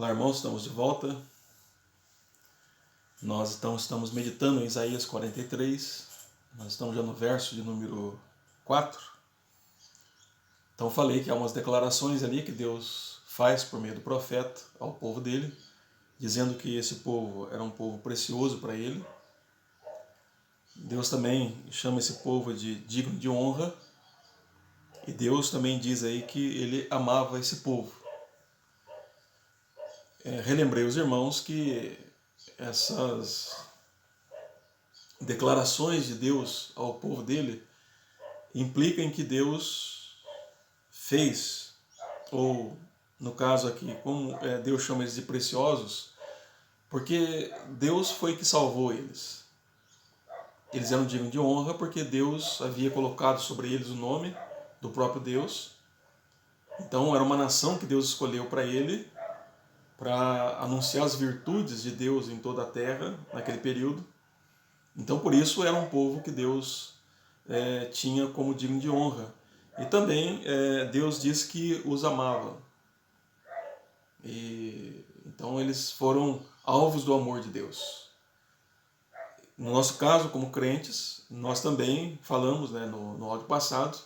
Olá, irmãos, estamos de volta. Nós estamos meditando em Isaías 43. Nós estamos já no verso de número 4. Então falei que há umas declarações ali que Deus faz por meio do profeta ao povo dele, dizendo que esse povo era um povo precioso para ele. Deus também chama esse povo de digno de honra. E Deus também diz aí que ele amava esse povo. Relembrei os irmãos que essas declarações de Deus ao povo dele implicam que Deus fez, ou no caso aqui, como Deus chama eles de preciosos, porque Deus foi que salvou eles. Eles eram dignos de honra porque Deus havia colocado sobre eles o nome do próprio Deus. Então era uma nação que Deus escolheu para ele, para anunciar as virtudes de Deus em toda a terra naquele período. Então por isso era um povo que Deus tinha como digno de honra. E também Deus disse que os amava. Então eles foram alvos do amor de Deus. No nosso caso, como crentes, nós também falamos no áudio passado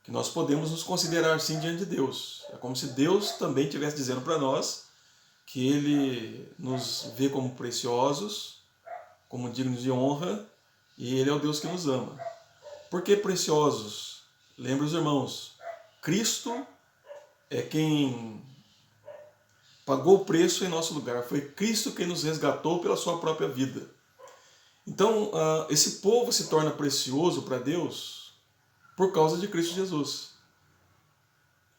que nós podemos nos considerar sim diante de Deus. É como se Deus também estivesse dizendo para nós que Ele nos vê como preciosos, como dignos de honra, e Ele é o Deus que nos ama. Por que preciosos? Lembra os irmãos, Cristo é quem pagou o preço em nosso lugar. Foi Cristo quem nos resgatou pela sua própria vida. Então, esse povo se torna precioso para Deus por causa de Cristo Jesus.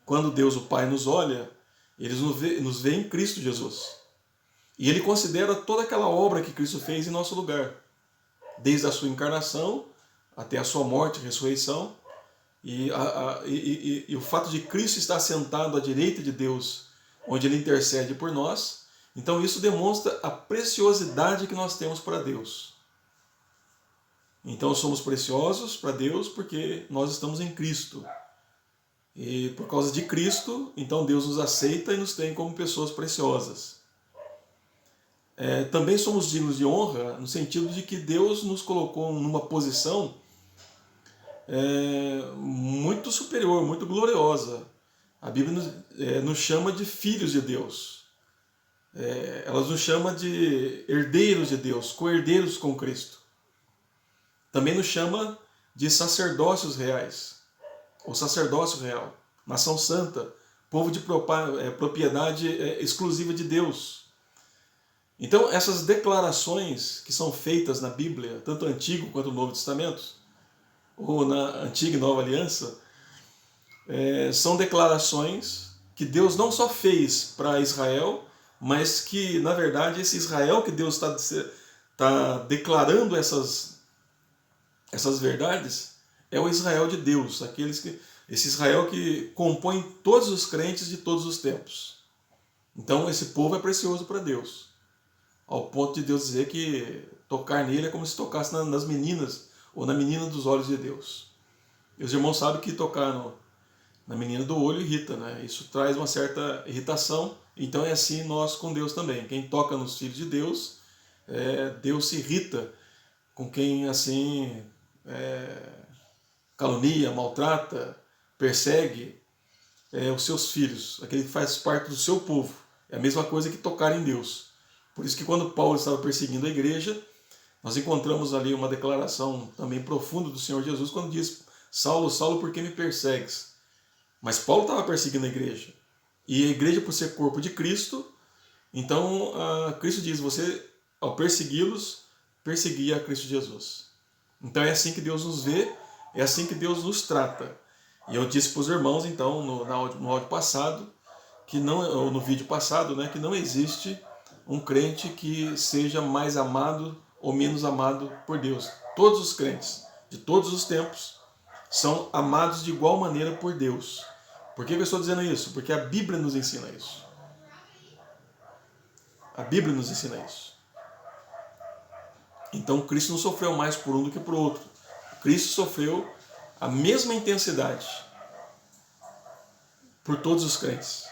Quando Deus, o Pai, nos olha, Ele nos vê em Cristo Jesus. E Ele considera toda aquela obra que Cristo fez em nosso lugar. Desde a sua encarnação até a sua morte e ressurreição. E o fato de Cristo estar sentado à direita de Deus, onde Ele intercede por nós, então isso demonstra a preciosidade que nós temos para Deus. Então somos preciosos para Deus porque nós estamos em Cristo. E por causa de Cristo, então Deus nos aceita e nos tem como pessoas preciosas. Também somos dignos de honra no sentido de que Deus nos colocou numa posição muito superior, muito gloriosa. A Bíblia nos chama de filhos de Deus. Ela nos chama de herdeiros de Deus, co-herdeiros com Cristo. Também nos chama de sacerdócios reais, ou sacerdócio real, nação santa, povo de propriedade exclusiva de Deus. Então essas declarações que são feitas na Bíblia, tanto o Antigo quanto o Novo Testamento, ou na Antiga e Nova Aliança, são declarações que Deus não só fez para Israel, mas que, na verdade, esse Israel que Deus está declarando essas verdades, é o Israel de Deus, esse Israel que compõe todos os crentes de todos os tempos. Então esse povo é precioso para Deus, ao ponto de Deus dizer que tocar nele é como se tocasse nas meninas, ou na menina dos olhos de Deus. E os irmãos sabem que tocar na menina do olho irrita, né? Isso traz uma certa irritação. Então é assim nós com Deus também. Quem toca nos filhos de Deus, Deus se irrita com quem assim calunia, maltrata, persegue os seus filhos, aquele que faz parte do seu povo. É a mesma coisa que tocar em Deus. Por isso que quando Paulo estava perseguindo a igreja, nós encontramos ali uma declaração também profunda do Senhor Jesus, quando diz: Saulo, Saulo, por que me persegues? Mas Paulo estava perseguindo a igreja. E a igreja, por ser corpo de Cristo, então Cristo diz: você, ao persegui-los, perseguia a Cristo Jesus. Então é assim que Deus nos vê, é assim que Deus nos trata. E eu disse para os irmãos, então, no áudio passado, que não, ou no vídeo passado, né, que não existe um crente que seja mais amado ou menos amado por Deus. Todos os crentes, de todos os tempos, são amados de igual maneira por Deus. Por que eu estou dizendo isso? Porque a Bíblia nos ensina isso. A Bíblia nos ensina isso. Então Cristo não sofreu mais por um do que por outro. Cristo sofreu a mesma intensidade por todos os crentes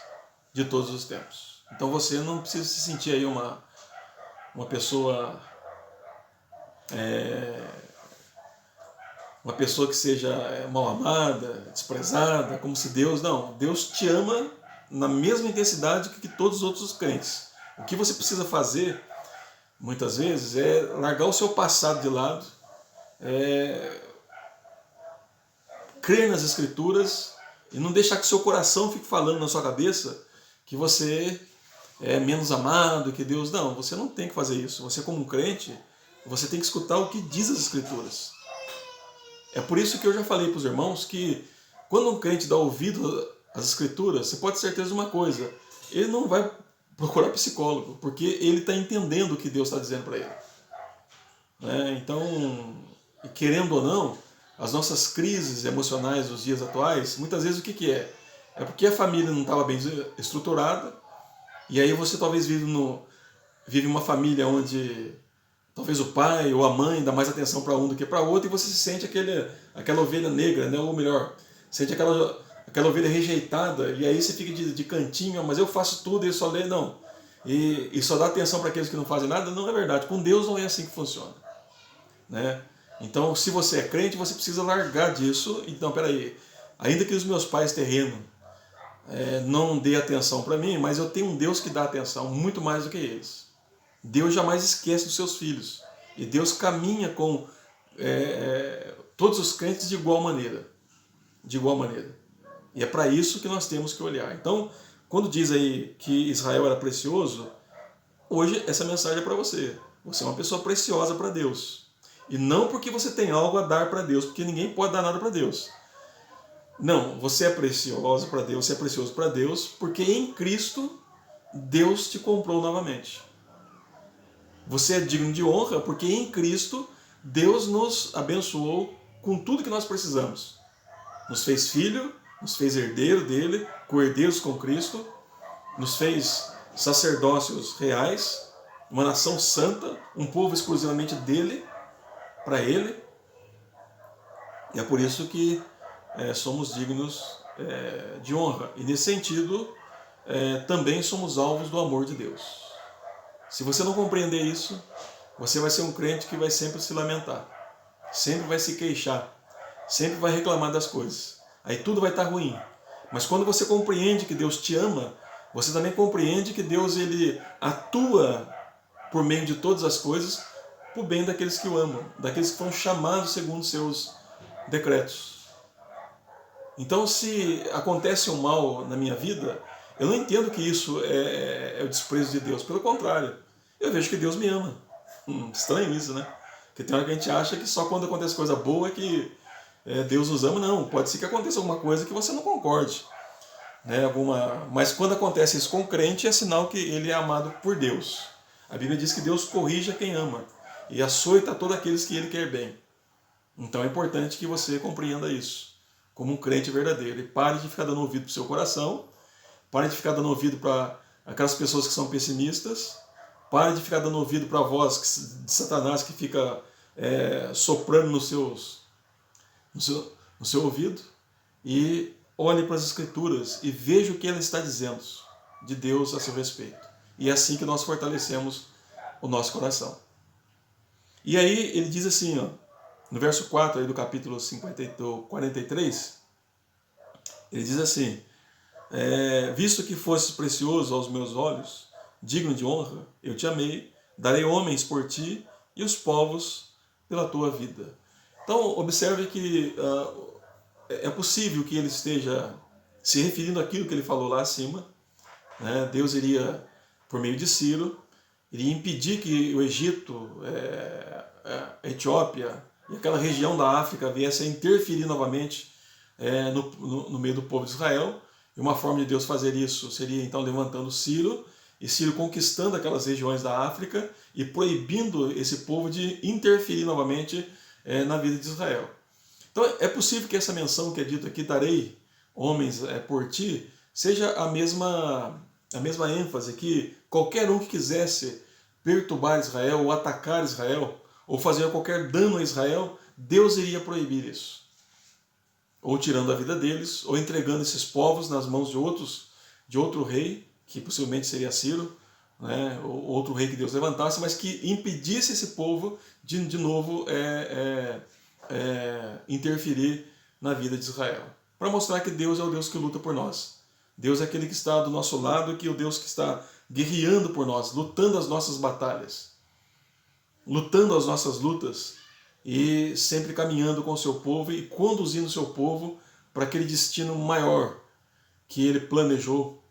de todos os tempos. Então você não precisa se sentir aí uma pessoa uma pessoa que seja mal amada, desprezada, como se Deus... Não, Deus te ama na mesma intensidade que todos os outros crentes. O que você precisa fazer, muitas vezes, é largar o seu passado de lado, crer nas Escrituras e não deixar que o seu coração fique falando na sua cabeça que você é menos amado, que Deus... Não, você não tem que fazer isso. Você, como um crente, você tem que escutar o que diz as Escrituras. É por isso que eu já falei para os irmãos que quando um crente dá ouvido às Escrituras, você pode ter certeza de uma coisa: ele não vai procurar psicólogo, porque ele está entendendo o que Deus está dizendo para ele. Então, querendo ou não, as nossas crises emocionais dos dias atuais, muitas vezes o que é? É porque a família não estava bem estruturada, e aí você talvez vive uma família onde talvez o pai ou a mãe dá mais atenção para um do que para outro, e você se sente aquela ovelha negra, né? Ou melhor, sente aquela ovelha rejeitada, e aí você fica de cantinho: mas eu faço tudo e ele só lê. Não. E só dá atenção para aqueles que não fazem nada. Não é verdade. Com Deus não é assim que funciona. Né? Então, se você é crente, você precisa largar disso. Então, peraí, ainda que os meus pais terrenos não dê atenção para mim, mas eu tenho um Deus que dá atenção muito mais do que eles. Deus jamais esquece dos seus filhos. E Deus caminha com todos os crentes de igual maneira. De igual maneira. E é para isso que nós temos que olhar. Então, quando diz aí que Israel era precioso, hoje essa mensagem é para você. Você é uma pessoa preciosa para Deus. E não porque você tem algo a dar para Deus, porque ninguém pode dar nada para Deus. Não, você é precioso para Deus, você é precioso para Deus, porque em Cristo Deus te comprou novamente. Você é digno de honra porque em Cristo Deus nos abençoou com tudo que nós precisamos. Nos fez filho, nos fez herdeiro dele, co-herdeiros com Cristo, nos fez sacerdócios reais, uma nação santa, um povo exclusivamente dele, para ele. E é por isso que somos dignos de honra. E nesse sentido, também somos alvos do amor de Deus. Se você não compreender isso, você vai ser um crente que vai sempre se lamentar, sempre vai se queixar, sempre vai reclamar das coisas. Aí tudo vai estar ruim. Mas quando você compreende que Deus te ama, você também compreende que Deus ele atua por meio de todas as coisas para o bem daqueles que o amam, daqueles que foram chamados segundo seus decretos. Então, se acontece um mal na minha vida, eu não entendo que isso é o desprezo de Deus. Pelo contrário, eu vejo que Deus me ama. Estranho isso, né? Porque tem hora que a gente acha que só quando acontece coisa boa que Deus nos ama. Não, pode ser que aconteça alguma coisa que você não concorde. Né? Mas quando acontece isso com o crente, é sinal que ele é amado por Deus. A Bíblia diz que Deus corrige a quem ama e açoita todos aqueles que ele quer bem. Então é importante que você compreenda isso como um crente verdadeiro. E pare de ficar dando ouvido para o seu coração, pare de ficar dando ouvido para aquelas pessoas que são pessimistas, pare de ficar dando ouvido para a voz de Satanás que fica soprando no seu ouvido, e olhe para as Escrituras e veja o que ela está dizendo de Deus a seu respeito. E é assim que nós fortalecemos o nosso coração. E aí ele diz assim, ó, no verso 4 aí do capítulo 43, ele diz assim: visto que fosses precioso aos meus olhos, digno de honra, eu te amei, darei homens por ti e os povos pela tua vida. Então, observe que é possível que ele esteja se referindo àquilo que ele falou lá acima. Né? Deus iria, por meio de Ciro, iria impedir que o Egito, a Etiópia e aquela região da África viesse a interferir novamente no meio do povo de Israel. E uma forma de Deus fazer isso seria então levantando Ciro, e Ciro conquistando aquelas regiões da África e proibindo esse povo de interferir novamente na vida de Israel. Então é possível que essa menção que é dita aqui, darei homens por ti, seja a mesma ênfase que qualquer um que quisesse perturbar Israel ou atacar Israel ou fazer qualquer dano a Israel, Deus iria proibir isso. Ou tirando a vida deles, ou entregando esses povos nas mãos de outro rei, que possivelmente seria Ciro, né, ou outro rei que Deus levantasse, mas que impedisse esse povo de novo interferir na vida de Israel. Para mostrar que Deus é o Deus que luta por nós. Deus é aquele que está do nosso lado, que é o Deus que está guerreando por nós, lutando as nossas batalhas, lutando as nossas lutas e sempre caminhando com o seu povo e conduzindo o seu povo para aquele destino maior que ele planejou,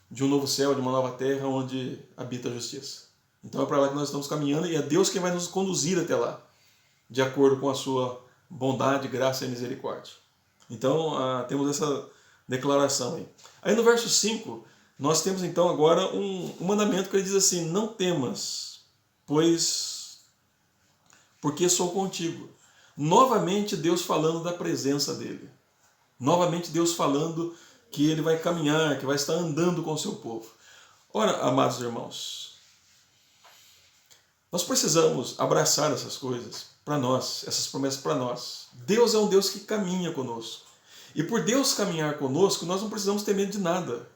de um novo céu, de uma nova terra onde habita a justiça. Então é para lá que nós estamos caminhando e é Deus quem vai nos conduzir até lá, de acordo com a sua bondade, graça e misericórdia. Então temos essa declaração aí. Aí no verso 5, nós temos então agora um mandamento que ele diz assim: não temas, porque sou contigo. Novamente Deus falando da presença dele. Novamente Deus falando que ele vai caminhar, que vai estar andando com o seu povo. Ora, amados irmãos, nós precisamos abraçar essas coisas para nós, essas promessas para nós. Deus é um Deus que caminha conosco. E por Deus caminhar conosco, nós não precisamos ter medo de nada.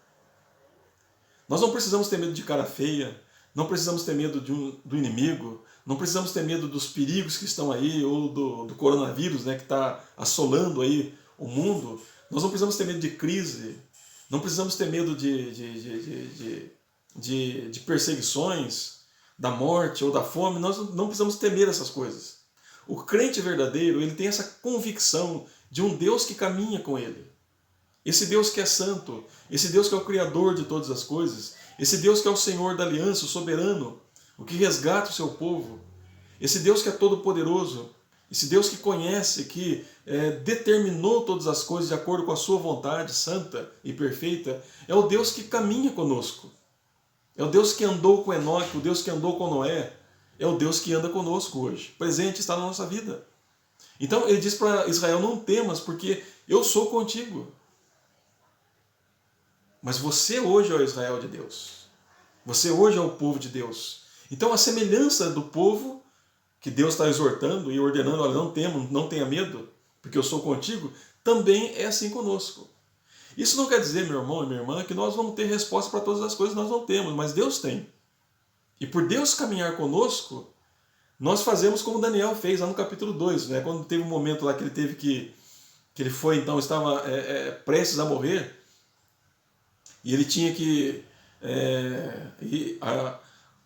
Nós não precisamos ter medo de cara feia, não precisamos ter medo do inimigo, não precisamos ter medo dos perigos que estão aí, ou do coronavírus, né, que está assolando aí o mundo. Nós não precisamos ter medo de crise, não precisamos ter medo de perseguições, da morte ou da fome. Nós não precisamos temer essas coisas. O crente verdadeiro, ele tem essa convicção de um Deus que caminha com ele. Esse Deus que é santo, esse Deus que é o Criador de todas as coisas, esse Deus que é o Senhor da aliança, o soberano, o que resgata o seu povo, esse Deus que é todo-poderoso, esse Deus que conhece, que determinou todas as coisas de acordo com a sua vontade santa e perfeita, é o Deus que caminha conosco. É o Deus que andou com Enoque, o Deus que andou com Noé, é o Deus que anda conosco hoje, presente, está na nossa vida. Então ele diz para Israel: não temas, porque eu sou contigo. Mas você hoje é o Israel de Deus. Você hoje é o povo de Deus. Então a semelhança do povo que Deus está exortando e ordenando: olha, não tema, não tenha medo, porque eu sou contigo, também é assim conosco. Isso não quer dizer, meu irmão e minha irmã, que nós vamos ter resposta para todas as coisas, nós não temos, mas Deus tem. E por Deus caminhar conosco, nós fazemos como Daniel fez lá no capítulo 2, né? Quando teve um momento lá que ele teve que ele foi, então, estava prestes a morrer, e ele tinha que...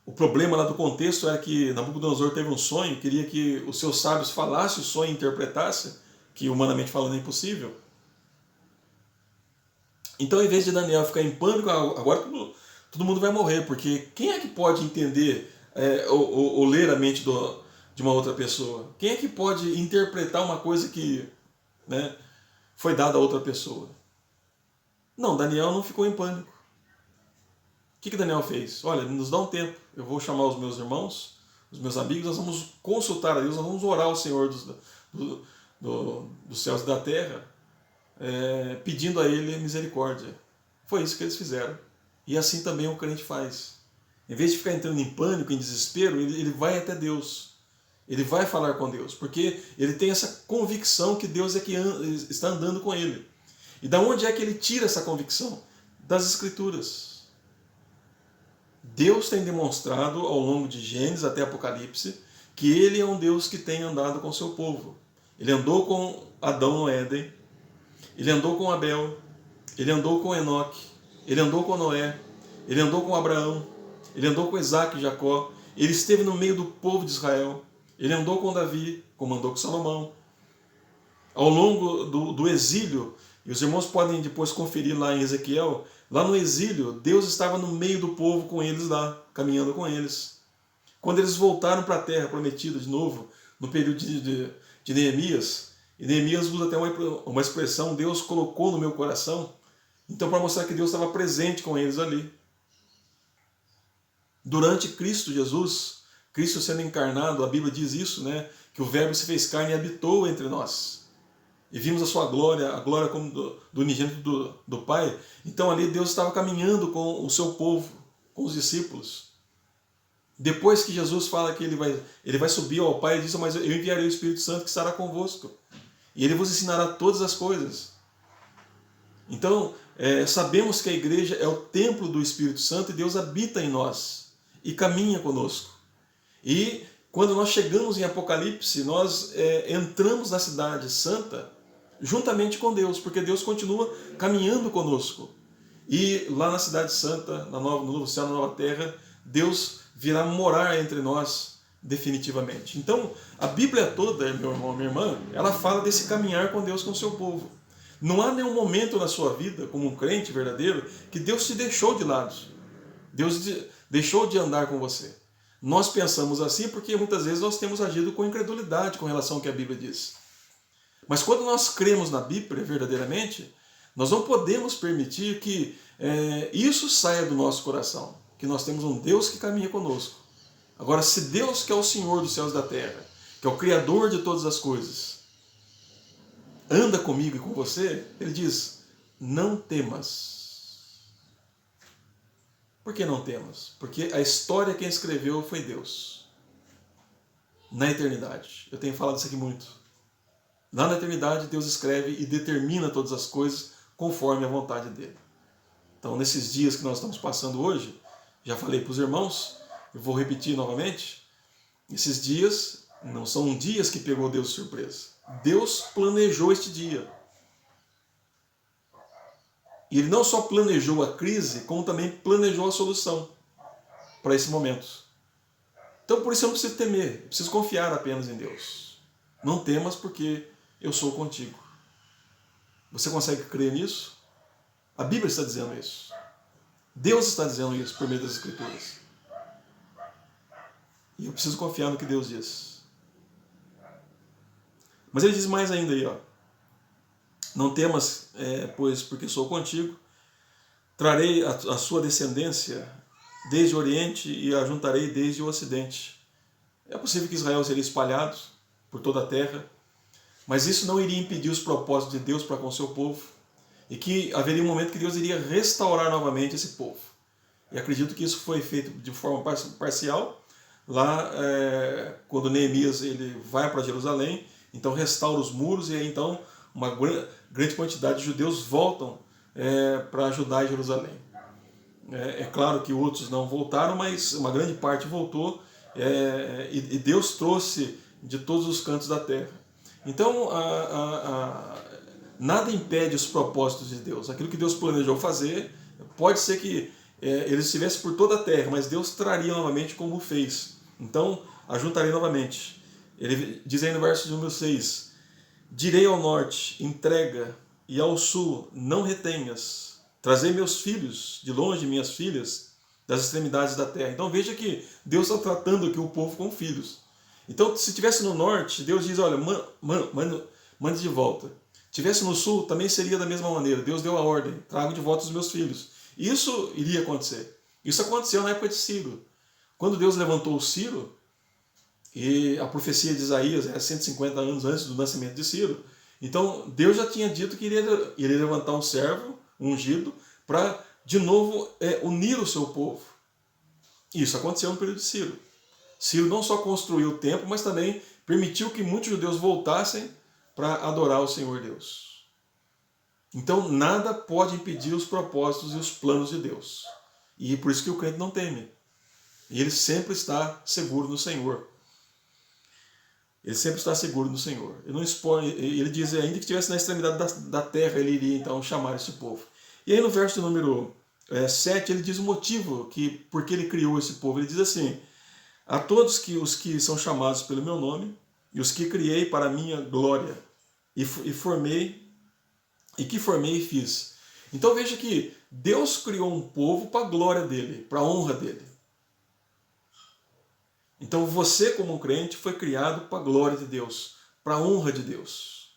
o problema lá do contexto era que Nabucodonosor teve um sonho, queria que os seus sábios falassem o sonho e interpretassem, que humanamente falando é impossível. Então, em vez de Daniel ficar em pânico, agora todo mundo vai morrer, porque quem é que pode entender ou ler a mente de uma outra pessoa? Quem é que pode interpretar uma coisa que, né, foi dada a outra pessoa? Não, Daniel não ficou em pânico. O que Daniel fez? Olha, nos dá um tempo, eu vou chamar os meus irmãos, os meus amigos, nós vamos consultar a Deus, nós vamos orar ao Senhor dos céus e da terra, pedindo a Ele misericórdia. Foi isso que eles fizeram. E assim também o crente faz. Em vez de ficar entrando em pânico, em desespero, ele vai até Deus. Ele vai falar com Deus, porque ele tem essa convicção que Deus é que está andando com ele. E da onde é que ele tira essa convicção? Das Escrituras. Deus tem demonstrado ao longo de Gênesis até Apocalipse que Ele é um Deus que tem andado com o seu povo. Ele andou com Adão no Éden, Ele andou com Abel, Ele andou com Enoque, Ele andou com Noé, Ele andou com Abraão, Ele andou com Isaac e Jacó, Ele esteve no meio do povo de Israel, Ele andou com Davi, como andou com Salomão. Ao longo do exílio, e os irmãos podem depois conferir lá em Ezequiel, lá no exílio, Deus estava no meio do povo com eles lá, caminhando com eles. Quando eles voltaram para a terra prometida de novo, no período de Neemias, e Neemias usa até uma expressão: Deus colocou no meu coração, então para mostrar que Deus estava presente com eles ali. Durante Cristo Jesus, Cristo sendo encarnado, a Bíblia diz isso, né? Que o Verbo se fez carne e habitou entre nós. E vimos a sua glória, a glória como do unigênito do Pai. Então ali Deus estava caminhando com o seu povo, com os discípulos. Depois que Jesus fala que ele vai subir ao Pai, ele diz: mas eu enviarei o Espírito Santo que estará convosco. E ele vos ensinará todas as coisas. Então, Sabemos que a igreja é o templo do Espírito Santo e Deus habita em nós e caminha conosco. E quando nós chegamos em Apocalipse, nós entramos na cidade santa juntamente com Deus, porque Deus continua caminhando conosco. E lá na cidade santa, no novo céu, na nova terra, Deus virá morar entre nós definitivamente. Então, a Bíblia toda, meu irmão, minha irmã, ela fala desse caminhar com Deus, com o seu povo. Não há nenhum momento na sua vida, como um crente verdadeiro, que Deus te deixou de lado. Deus deixou de andar com você. Nós pensamos assim porque muitas vezes nós temos agido com incredulidade com relação ao que a Bíblia diz. Mas quando nós cremos na Bíblia verdadeiramente, nós não podemos permitir que isso saia do nosso coração. Que nós temos um Deus que caminha conosco. Agora, se Deus, que é o Senhor dos céus e da terra, que é o Criador de todas as coisas, anda comigo e com você, Ele diz, não temas. Por que não temas? Porque a história quem escreveu foi Deus. Na eternidade. Eu tenho falado isso aqui muito. Lá na eternidade, Deus escreve e determina todas as coisas conforme a vontade dele. Então, nesses dias que nós estamos passando hoje, já falei para os irmãos, eu vou repetir novamente, esses dias não são dias que pegou Deus de surpresa. Deus planejou este dia. E Ele não só planejou a crise, como também planejou a solução para esse momento. Então, por isso eu não preciso temer, eu preciso confiar apenas em Deus. Não temas porque eu sou contigo. Você consegue crer nisso? A Bíblia está dizendo isso. Deus está dizendo isso por meio das Escrituras. E eu preciso confiar no que Deus diz. Mas Ele diz mais ainda aí, ó. Não temas, pois, porque sou contigo. Trarei a sua descendência desde o Oriente e a juntarei desde o Ocidente. É possível que Israel seria espalhado por toda a terra, mas isso não iria impedir os propósitos de Deus para com o seu povo, e que haveria um momento que Deus iria restaurar novamente esse povo. E acredito que isso foi feito de forma parcial, lá quando Neemias ele vai para Jerusalém, então restaura os muros, e aí então uma grande quantidade de judeus voltam para ajudar em Jerusalém. É claro que outros não voltaram, mas uma grande parte voltou, e Deus trouxe de todos os cantos da terra. Então, nada impede os propósitos de Deus. Aquilo que Deus planejou fazer, pode ser que ele estivesse por toda a terra, mas Deus traria novamente como fez. Então, ajuntarei novamente. Ele diz aí no verso número 6, direi ao norte, entrega, e ao sul, não retenhas. Trazei meus filhos de longe, minhas filhas, das extremidades da terra. Então veja que Deus está tratando aqui o povo como filhos. Então, se estivesse no norte, Deus diz, olha, mande de volta. Tivesse no sul, também seria da mesma maneira. Deus deu a ordem, trago de volta os meus filhos. Isso iria acontecer. Isso aconteceu na época de Ciro. Quando Deus levantou o Ciro, e a profecia de Isaías é 150 anos antes do nascimento de Ciro, então Deus já tinha dito que iria levantar um servo ungido para, de novo, unir o seu povo. Isso aconteceu no período de Ciro. Ciro não só construiu o templo, mas também permitiu que muitos judeus voltassem para adorar o Senhor Deus. Então nada pode impedir os propósitos e os planos de Deus. E por isso que o crente não teme. E ele sempre está seguro no Senhor. Ele sempre está seguro no Senhor. Ele não expõe, ele diz, ainda que estivesse na extremidade da terra, ele iria então chamar esse povo. E aí no verso número 7, ele diz o motivo por que ele criou esse povo. Ele diz assim, a todos os que são chamados pelo meu nome, e os que criei para a minha glória, e formei e fiz. Então veja que Deus criou um povo para a glória dele, para a honra dele. Então você, como um crente, foi criado para a glória de Deus, para a honra de Deus.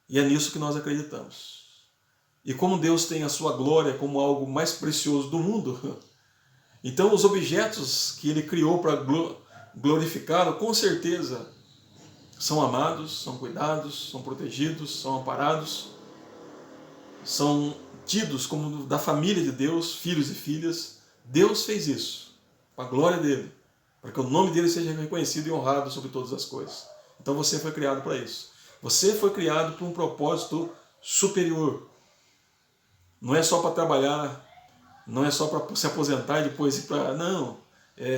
E é nisso que nós acreditamos. E como Deus tem a sua glória como algo mais precioso do mundo, então os objetos que ele criou para glorificá-lo, com certeza, são amados, são cuidados, são protegidos, são amparados, são tidos como da família de Deus, filhos e filhas. Deus fez isso, para a glória dele, para que o nome dele seja reconhecido e honrado sobre todas as coisas. Então você foi criado para isso. Você foi criado para um propósito superior. Não é só para trabalhar, não é só para se aposentar e depois ir para... Não,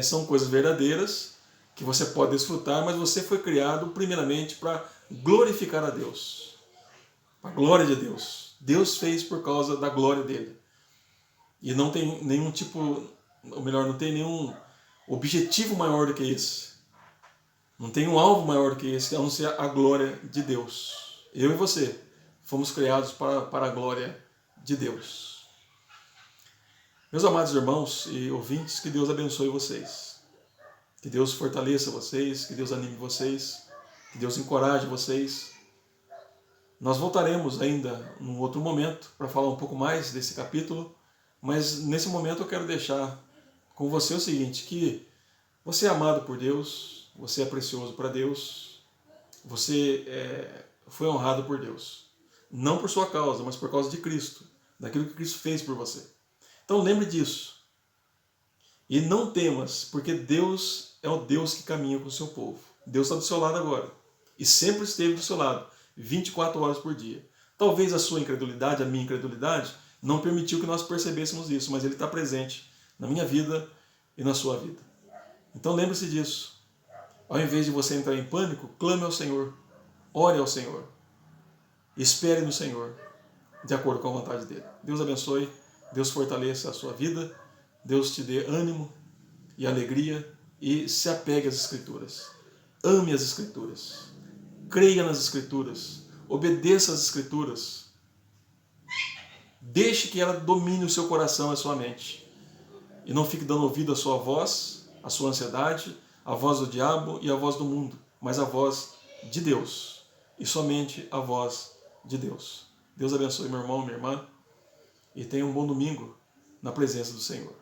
são coisas verdadeiras que você pode desfrutar, mas você foi criado primeiramente para glorificar a Deus. A glória de Deus. Deus fez por causa da glória dele. E não tem nenhum tipo, ou melhor, não tem nenhum objetivo maior do que esse. Não tem um alvo maior do que esse, a não ser a glória de Deus. Eu e você fomos criados para a glória de Deus. Meus amados irmãos e ouvintes, que Deus abençoe vocês. Que Deus fortaleça vocês, que Deus anime vocês, que Deus encoraje vocês. Nós voltaremos ainda num outro momento para falar um pouco mais desse capítulo, mas nesse momento eu quero deixar com você o seguinte, que você é amado por Deus, você é precioso para Deus, você foi honrado por Deus. Não por sua causa, mas por causa de Cristo, daquilo que Cristo fez por você. Então lembre disso. E não temas, porque Deus é o Deus que caminha com o seu povo. Deus está do seu lado agora. E sempre esteve do seu lado, 24 horas por dia. Talvez a sua incredulidade, a minha incredulidade, não permitiu que nós percebêssemos isso, mas Ele está presente na minha vida e na sua vida. Então lembre-se disso. Ao invés de você entrar em pânico, clame ao Senhor. Ore ao Senhor. Espere no Senhor, de acordo com a vontade dEle. Deus abençoe, Deus fortaleça a sua vida, Deus te dê ânimo e alegria e se apegue às Escrituras. Ame as Escrituras. Creia nas Escrituras. Obedeça às Escrituras. Deixe que ela domine o seu coração e a sua mente. E não fique dando ouvido à sua voz, à sua ansiedade, à voz do diabo e à voz do mundo, mas à voz de Deus. E somente a voz de Deus. Deus abençoe meu irmão, minha irmã, e tenha um bom domingo na presença do Senhor.